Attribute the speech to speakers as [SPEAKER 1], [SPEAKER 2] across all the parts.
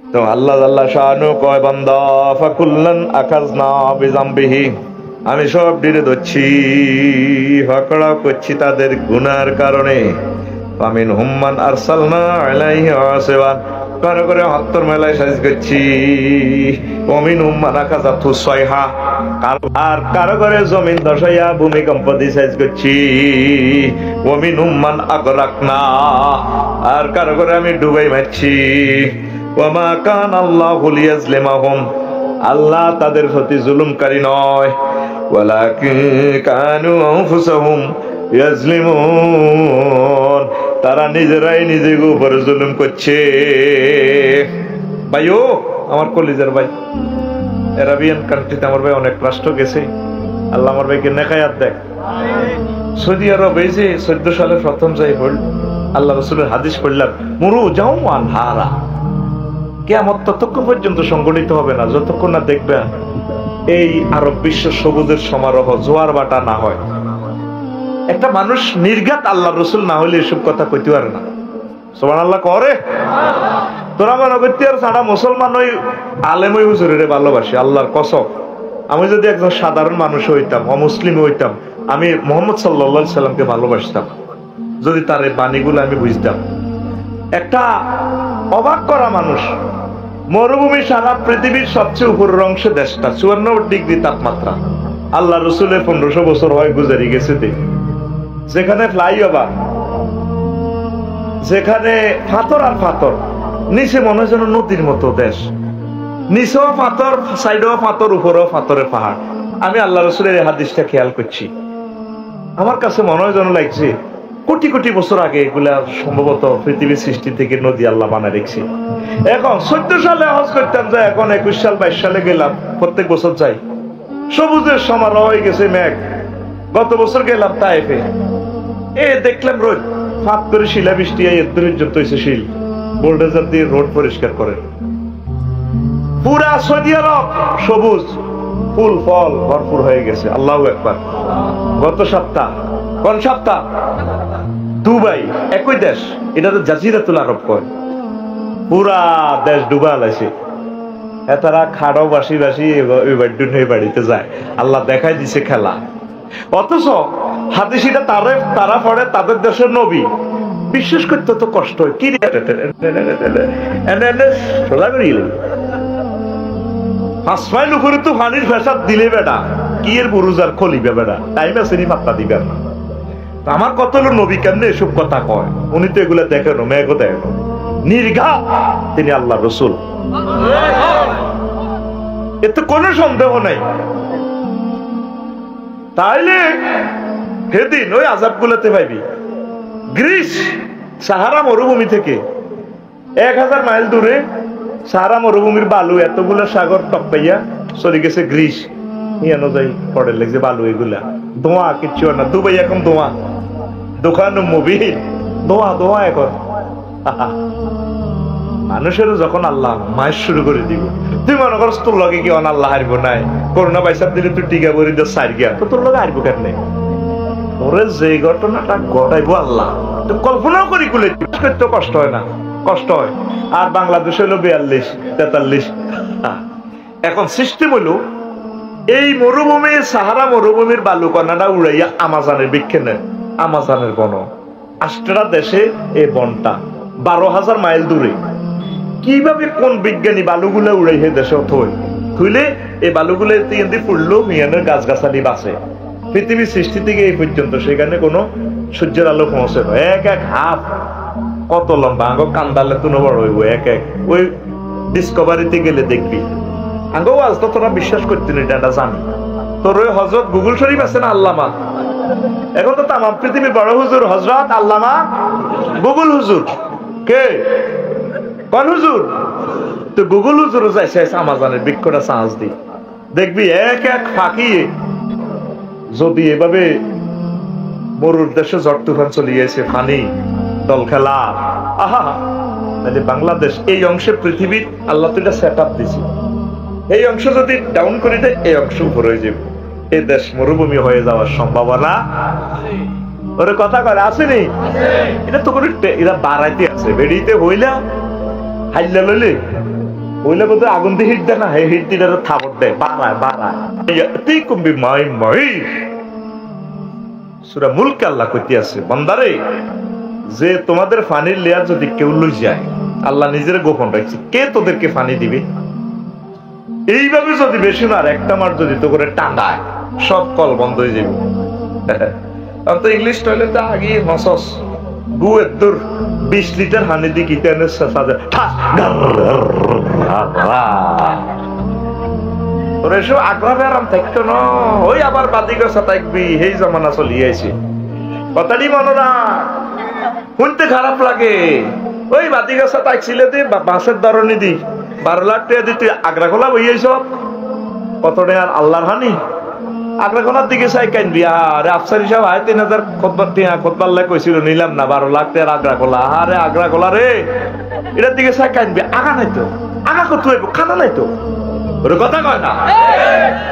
[SPEAKER 1] তো আল্লাহ জাল্লা শানু কয় বান্দা ফাকুল্লান আখাযনা বিযামবিহি, আমি সব ডিরে ধরছি, ফাকড়াও করছি তাদের গুনার কারণে। ফামিনহুম মান আরসালনা আলাইহি হাসিবান, কারো করে হত্তর মেলায় সাইজ করছি। ওমিনহুম মান আখাযাতহু সাইহা, আর কারো করে জমিন ধসাইয়া ভূমিকম্প দিয়ে সাইজ করছি। ওমিনহুম মান আগরাকনা, আর কারো করে আমি ডুবাই মারছি। ওয়ামা কানা আল্লাহু লিয়াজলিমাহুম, আল্লাহ তাদের প্রতি জুলুমকারী নয়। ওয়ালাকিন কানু আনফুসাহুম ইয়াজলিমুন, তারা নিজেরাই নিজের উপরে জুলুম করছে। ভাইও, আমার কলিজার ভাই, আরাবিয়ান কান্ট্রিতে আমার ভাই অনেক রাষ্ট্র গেছে। আল্লাহ আমার ভাইকে নেকায়াত দেখ। সৌদি আরব এই যে 14 সালে প্রথম যাই হল, আল্লাহ রাসূলের হাদিস পড়লাম, মুরু যাও আনহারা, কিয়ামত ততক্ষণ পর্যন্ত সংগঠিত হবে না যতক্ষণ না দেখবে এই আরব বিশ্ব সবুজের সমারোহ জোয়ার বাটা না হয়। একটা মানুষ নির্ঘাত আল্লাহ রসুল না হলে এসব কথা কইতে পারে না। সুবহানাল্লাহ করে। তোরা মনে করতে আর সারা মুসলমান ওই আলেম ওই হুজুরের ভালোবাসি, আল্লাহর কসম। আমি যদি একজন সাধারণ মানুষ হইতাম, অমুসলিম হইতাম, আমি মুহাম্মদ সাল্লাল্লাহু আলাইহি সাল্লামকে ভালোবাসতাম যদি তার এই বাণীগুলো আমি বুঝতাম। একটা অবাক করা মানুষ, মরুভূমি সারা পৃথিবীর সবচেয়ে উপরের অংশে দেশটা, 54 ডিগ্রি তাপমাত্রা। আল্লাহ রসুলের 1500 বছর হয় গুজারি গেছে, যেখানে ফ্লাইওভার, যেখানে পাথর আর পাথর, নিচে মনে হয় যেন নদীর মতো দেশ, নিচেও পাথর, সাইডেও পাথর, উপরেও পাথরের পাহাড়। আমি আল্লাহ রসুলের এই হাদিসটা খেয়াল করছি, আমার কাছে মনে হয় যেন লাগছে কোটি কোটি বছর আগে এগুলা সম্ভবত পৃথিবীর সৃষ্টি থেকে নদী আল্লাহ বানায় রেখেছে। এখন 14 সালে হজ করতাম, যাই এখন 21 সাল 22 সালে গেলাম, প্রত্যেক বছর যাই, সবুজের সমারোহ হয়ে গেছে মেঘ। গত বছর গেলাম তায়েফে, দেখলাম রোদ ফাঁক করে শিলা বৃষ্টি পর্যন্ত হয়েছে, শিল বোল্ডেজার দিয়ে রোড পরিষ্কার করে। পুরা সৌদি আরব সবুজ, ফুল ফল ভরপুর হয়ে গেছে। আল্লাহু আকবার। গত সপ্তাহ, কোন সপ্তাহ? দুবাই, একই দেশ, এটা তো জাজিরাতুল আরব কয়, পুরা দেশ ডুবা লাইছে। তারা খাড়ো বাসি বাসি বাড়িতে যায়, আল্লাহ দেখাই দিছে খেলা। অথচ হাদিসিটা তারা পড়ে তাদের দেশের নবী, বিশ্বাস করতে তো কষ্ট হয়। কি পাঁচ মাইল উপরে তো পানির ফেসাদ দিলে বেটা, কি এর বুরুজার খলিবে বেটা, টাইম আছে নি পাত্তা দিবে না। আমার কত হলো নবী কেমনে এসব কথা কয়, উনি তো এগুলা দেখেন, মেঘও দেখেন, নির্ঘাত তিনি আল্লাহ রসুল, এতে কোনো সন্দেহ নাই। তাইলে সেদিন ওই আযাব গুলাতে পাইবি। গ্রিস সাহারা মরুভূমি থেকে 1000 মাইল দূরে, সাহারা মরুভূমির বালু এতগুলো সাগর টপকাইয়া চলে গেছে গ্রিস। ইয়ানো যাই পড়ে লাগছে বালু, এগুলা ধোঁয়া, কিচ্ছু না। দুবাই এখন ধোঁয়া, দোকান মুভি ধোঁয়া ধোঁয়া। এখন মানুষেরও যখন আল্লাহ মায়ের শুরু করে দিব, তুই মনে করছ তোর লগে কি অন আল্লাহ হারবো নাই? করোনা পয়সা দিলে তুই টিকা বলি দে সার গিয়া, তো তোর লগে হারবো কেন? ওরে যে ঘটনাটা ঘটাইবো আল্লাহ, তো কল্পনাও করি কুলে করতে কষ্ট হয় না? কষ্ট হয়। আর বাংলাদেশ হলো 42, 43। এখন সিস্টেম হলো এই মরুভূমি, সাহারা মরুভূমির বালুকণাটা উড়াইয়া আমাজনের বৃক্ষে নেয়, আমাজনের বন। 8টা দেশে এই বনটা 12,000 মাইল দূরে। কিভাবে কোন বিজ্ঞানী বালুগুলা উড়াই হে দেশে থইলে এই বালুগুলো ফুললো মিয়ানের গাছগাছালি বাঁচে। পৃথিবীর সৃষ্টি থেকে এই পর্যন্ত সেখানে কোনো সূর্যের আলো পৌঁছে না। এক এক হাত কত লম্বা, আঙ্গ কান্দালে তো বড় হইব। এক এক ওই ডিসকভারিতে গেলে দেখবি। আঙ্গও আজ তো তোরা বিশ্বাস করতে না, এটা জানি। তোর ওই হজরত গুগল শরীফ আছে না, আল্লামা, এখন তো তামাম পৃথিবীর বড় হুজুর হজরত আল্লামা গুগল হুজুর। কে কোন হুজুর? তো গুগল হুজুর যাইছে আমাজনের বৃক্ষটা চাষ দি, দেখবি এক এক ফাঁকি। যদি এভাবে মরুর দেশে ঝড় তুফান চলে গেছে, পানি দল খেলা, আহা, তাহলে বাংলাদেশ এই অংশে পৃথিবীর আল্লাহ তো এটা সেট আপ দিছে। এই অংশ যদি ডাউন করে দেয়, এই অংশ উপর হয়ে যাবে। এই দেশ মরুভূমি হয়ে যাওয়ার সম্ভাবনা ওরে কথা করে আসেনি। এটা তো করে এরা বাড়াইতে আছে, বেরিয়েতে হইলা হাইলা লইলে বইলে বোধ আগুন দিয়ে হিট দেয় না, হে হিট দিলে থাপড় দেয়, বাড়ায় বাড়ায়। তুই কমবি মাই মাই সূরা মুলকে আল্লাহ কইতে আছে, বান্দারে যে তোমাদের পানির লেয়ার যদি কেউ লই যায়, আল্লাহ নিজের গোপন রাখছে, কে তোদেরকে পানি দিবে? এইভাবে যদি বেশি না আর একটা মার যদি তো করে টাঙ্গায়, সব কল বন্ধ হয়ে যাবে। তো ইংলিশ টয়লেটে আগে হসস গুয়ের তোর 20 লিটার হানি দি কিতেনে সাজা তোর এসব আগ্রহে আরাম থাকতো না, ওই আবার বাদি গছা থাকবি, এই জমানা চলিয়েছে। কথাটি মনে না শুনতে খারাপ লাগে। ওই বাদি গছা থাকছিলে দি বাঁশের ধরনী দি 12 লাখ টাকা দি তুই আগ্রা খোলা বইয়েছ, কত টাকা আল্লাহর হানি। আগ্রা খোলার দিকে চাই কানবি, আরে আফসার হিসাব 3000 খোদবার লাই কইছিল, নিলাম না 12 লাখ টাকার আগ্রা খোলা। আরে আগ্রা খোলা রে, এটার দিকে চাই কানবি, আগা নাই তো, আগা কত হইব, খানা নাই তো, ওর কথা কয় না।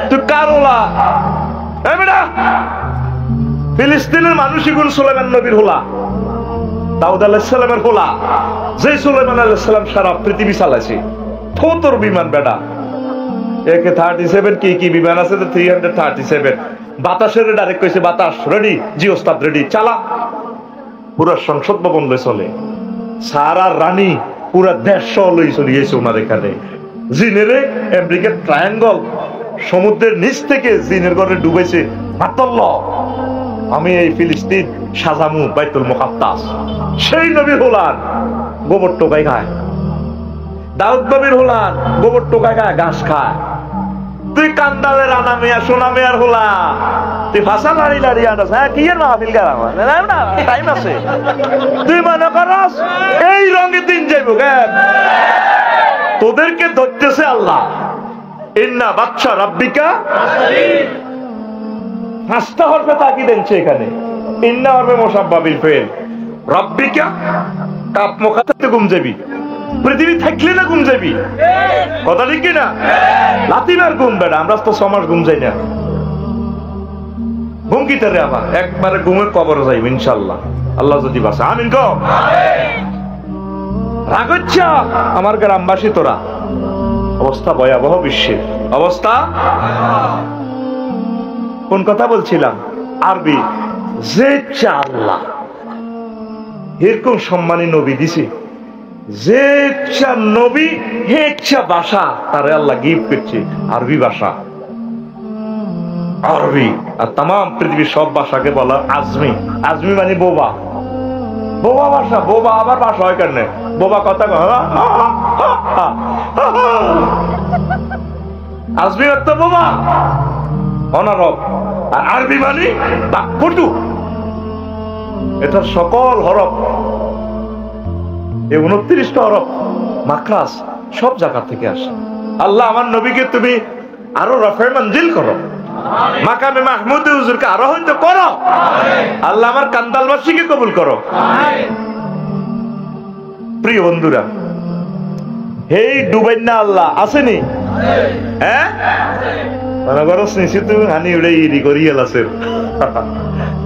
[SPEAKER 1] তুই কার হোলা? ফিলিস্তিনের মানুষই গুণ সুলাইমান নবীর হোলা, দাউদ আলাইহিস সালামের হোলা, যে সুলাইমান আলাইহিস সালাম সারা পৃথিবী চালাইছে। তোর বিমান বেটা AK-37 কি বিমান আছে? 337 বাতাসের ডাইরেক্ট কইছে, বাতাস রেডি, জি ওস্তাদ রেডি, চালা। পুরা সংসদ ভবন লই চলে, সারা রানী পুরা দেশ লই চলিয়েছে ওনার এখানে। জিনেরে আমেরিকার ট্রায়াঙ্গল সমুদ্রের নিচ থেকে জিনের ঘরে ডুবেছে, মাতাল্ল আমি এই ফিলিস্তিন সাজামু বাইতুল মুকাদ্দাস। সেই নবীর হোলার গোবর টোকাই খায়, দাউদ নবীর হোলার গোবর টোকাই খায়, ঘাস খায়। তুই কান্দালে রানা মেয়া সোনা মেয়ার হোলা, তুই ভাষা লাড়ি লাড়ি আনাস। হ্যাঁ কি এর মাহফিল করা না, টাইম আছে। তুই মনে করস এই রঙে দিন যাইব কেন? তোদেরকে ধরতেছে আল্লাহ, ইন্না বাচ্চা রাব্বিকা। 5টা হরফে তাকি দেনছে এখানে, ইন্না হরফে মুসাব্বাবিল ফেল, রাব্বিকা কাপ মুখাতে ঘুম যাবি, পৃথিবী থাকলে না ঘুম যাবি, কথা ঠিক না? লাতিমার ঘুম বেড়া, আমরা তো 6 মাস ঘুম যাই না। ঘুম কি তারে আমার একবারে ঘুমের কবরে যাইব ইনশাআল্লাহ, আল্লাহ যদি বাঁচে। আমিন কও। রাগচ্ছা আমার গ্রামবাসী, তোরা অবস্থা ভয়াবহ, বিশ্বের অবস্থা। কোন কথা বলছিলাম? আরবি। যে ইচ্ছা আল্লাহ এরকম সম্মানী নবী দিছে, যে ইচ্ছা নবী হে ইচ্ছা ভাষা তারে আল্লাহ গিফট করছে, আরবি ভাষা। আরবি আর তাম পৃথিবীর সব ভাষাকে বলা আজমি। আজমি মানে বোবা, বোবা ভাষা। বোবা আবার ভাষা হয় কেন? বোবা কথা আজমি অর্থ বোবা, অনারব। আর আরবি মানে বাকপটু। এটার সকল হরফ, এই 29টা হরফ মাখরাজ সব জায়গা থেকে আসে। আল্লাহ আমার নবীকে তুমি আরো রফে মঞ্জিল করো, মাকামে মাহমুদ হুজুরকে আরো হয়তো করো। আল্লাহ আমার কান্দালবাসীকে কবুল করো। প্রিয় বন্ধুরা, এই ডুবাইন না আল্লাহ আসেনি? হ্যাঁ তুমি হানি উড়ে ইরি করি এলাসের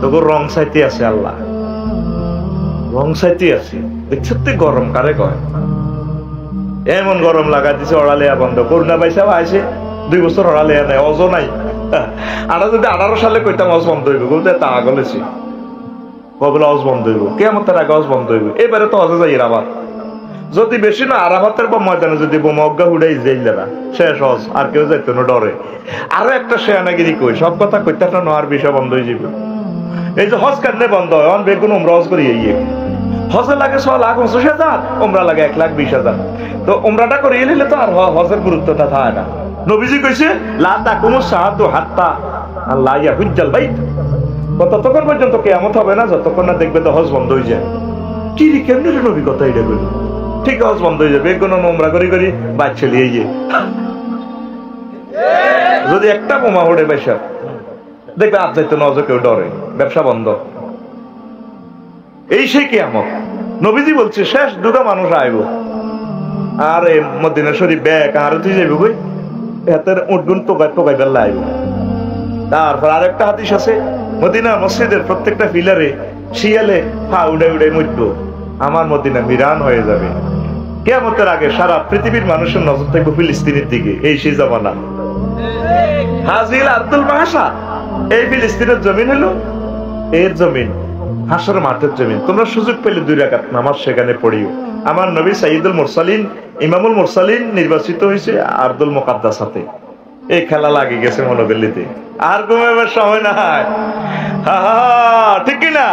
[SPEAKER 1] তোর রং সাইতে আছে, আল্লাহ রং সাইতে আছে। দেখছ তুই গরম কারে কয়? এমন গরম লাগা দিছে, অড়ালেয়া বন্ধ। করোনা পয়সা আইসে 2 বছর অড়ালেয়া নাই, অজ নাই। আমরা যদি 18 সালে কইতাম অজ বন্ধ হইব, বলতে তা আগলেছি কবলে অজ বন্ধ হইব, কিয়ামতের আগে অজ বন্ধ হইব। এবারে তো অজে যাই আবার যদি বেশি না আরাফাতের বা ময়দানে যদি বোমা অজ্ঞা উড়াই যাইলেরা শেষ হজ, আর কেউ যাইতো না ডরে। আরো একটা শেয়ানাগিরি কই, সব কথা কইতে না আর বিষয় বন্ধ হয়ে যাবে। এই যে হজ কাটলে বন্ধ হয়, অন বেগুন উমরা হজ করি হজে লাগে 6,25,000, উমরা লাগে 1,20,000। তো উমরাটা করে নিলে তো আর হজের গুরুত্বটা থাকে না। নবীজি কইছে লা তাকুমুস সাআতু হাত্তা আল্লাহ ইয়াহুজ্জাল বাইত। ততক্ষণ পর্যন্ত কিয়ামত হবে না যতক্ষণ না দেখবে তো হজ বন্ধ হয়ে যায়। কি রে কেমনে রে নবী কথা এটা কইল? ঠিক হজ বন্ধ হয়ে যাবে, বেগুন উমরা করি করি বাইক চলিয়ে গিয়ে যদি একটা বোমা ওড়ে বেশা দেখবে আজ যাইতো না, কেউ ডরে, ব্যবসা বন্ধ। এই সেই কিয়ামত। নবীজি বলছে শেষ দুটা মানুষ আইব, আর মদিনা শরীফ ব্যাগ আর তুই যাইব কই হাতের উঠগুন টোকাই টোকাই বেলা আইব। তারপর আরেকটা হাদিস আছে, মদিনা মসজিদের প্রত্যেকটা পিলারে শিয়ালে পা উড়াই উড়াই মরব, আমার মদিনা বিরান হয়ে যাবে। কিয়ামতের আগে সারা পৃথিবীর মানুষের নজর থাকবে ফিলিস্তিনের দিকে, এই সেই জামানা। হাজিল আব্দুল মাহাসা, এই ফিলিস্তিনের জমিন হলো এর জমিন, হাসর মাঠের জমিন। তোমরা সুযোগ পেলে 2 রাকাত নামাজ সেখানে পড়িও। আমার নবী সাইয়্যিদুল মুরসালিন, ইমামুল মুরসালিন নির্বাচিত হয়েছে আরদুল মুকাদ্দাসাতে। এই খেলা লাগে গেছে মনোবেলিতে, আর ঘুমাবার সময় নাই। ঠিক কিনা?